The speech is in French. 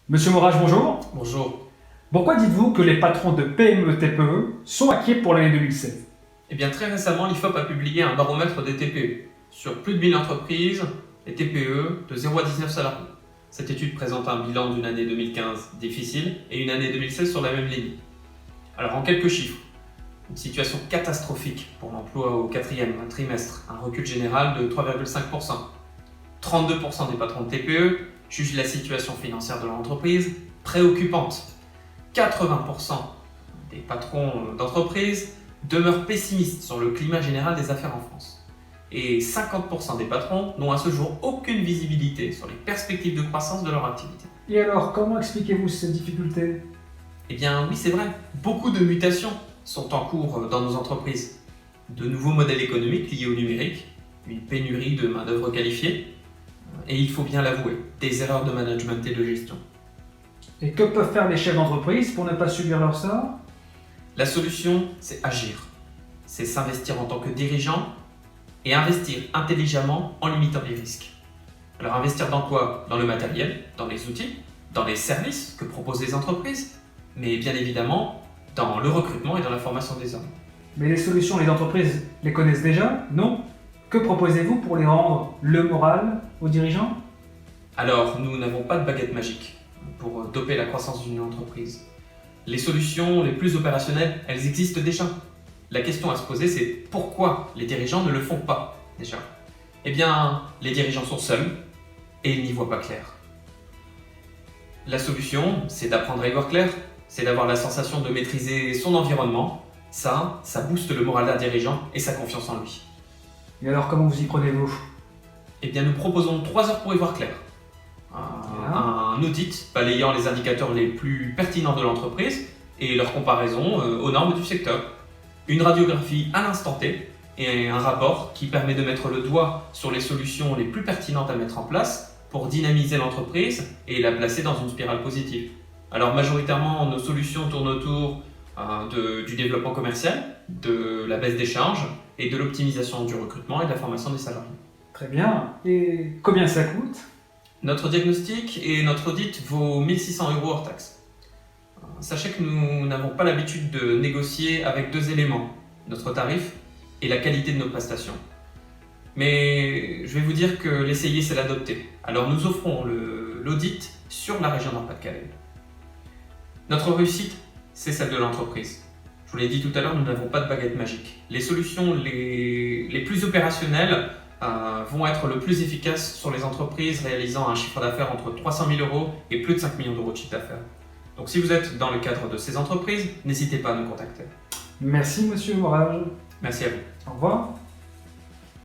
Monsieur Morage, bonjour. Bonjour. Pourquoi dites-vous que les patrons de PME-TPE sont inquiets pour l'année 2016? Eh bien, très récemment, l'IFOP a publié un baromètre des TPE. Sur plus de 1000 entreprises, les TPE de 0 à 19 salariés. Cette étude présente un bilan d'une année 2015 difficile et une année 2016 sur la même ligne. Alors, en quelques chiffres, une situation catastrophique pour l'emploi au quatrième trimestre, un recul général de 3,5%. 32% des patrons de TPE jugent la situation financière de l'entreprise préoccupante. 80% des patrons d'entreprise demeurent pessimistes sur le climat général des affaires en France. Et 50% des patrons n'ont à ce jour aucune visibilité sur les perspectives de croissance de leur activité. Et alors, comment expliquez-vous cette difficulté? Eh bien oui, c'est vrai, beaucoup de mutations sont en cours dans nos entreprises. De nouveaux modèles économiques liés au numérique, une pénurie de main-d'œuvre qualifiée, et il faut bien l'avouer, des erreurs de management et de gestion. Et que peuvent faire les chefs d'entreprise pour ne pas subir leur sort? La solution, c'est agir. C'est s'investir en tant que dirigeant et investir intelligemment en limitant les risques. Alors investir dans quoi? Dans le matériel, dans les outils, dans les services que proposent les entreprises, mais bien évidemment dans le recrutement et dans la formation des hommes. Mais les solutions, les entreprises les connaissent déjà, non? Que proposez-vous pour les rendre le moral aux dirigeants? Alors, nous n'avons pas de baguette magique pour doper la croissance d'une entreprise. Les solutions les plus opérationnelles, elles existent déjà. La question à se poser, c'est pourquoi les dirigeants ne le font pas déjà? Eh bien, les dirigeants sont seuls et ils n'y voient pas clair. La solution, c'est d'apprendre à y voir clair, c'est d'avoir la sensation de maîtriser son environnement. Ça booste le moral d'un dirigeant et sa confiance en lui. Et alors, comment vous y prenez-vous? Eh bien, nous proposons 3 heures pour y voir clair. Un audit balayant les indicateurs les plus pertinents de l'entreprise et leur comparaison aux normes du secteur. Une radiographie à l'instant T et un rapport qui permet de mettre le doigt sur les solutions les plus pertinentes à mettre en place pour dynamiser l'entreprise et la placer dans une spirale positive. Alors majoritairement, nos solutions tournent autour du développement commercial, de la baisse des charges et de l'optimisation du recrutement et de la formation des salariés. Très bien. Et combien ça coûte? Notre diagnostic et notre audit vaut 1 600 € hors taxe. Sachez que nous n'avons pas l'habitude de négocier avec 2 éléments, notre tarif et la qualité de nos prestations. Mais je vais vous dire que l'essayer, c'est l'adopter. Alors nous offrons l'audit sur la région Nord-Pas-de-Calais. Notre réussite, c'est celle de l'entreprise. Je vous l'ai dit tout à l'heure, nous n'avons pas de baguette magique. Les solutions les plus opérationnelles vont être le plus efficaces sur les entreprises réalisant un chiffre d'affaires entre 300 000 € et plus de 5 millions d'euros de chiffre d'affaires. Donc si vous êtes dans le cadre de ces entreprises, n'hésitez pas à nous contacter. Merci, monsieur Morage. Merci à vous. Au revoir.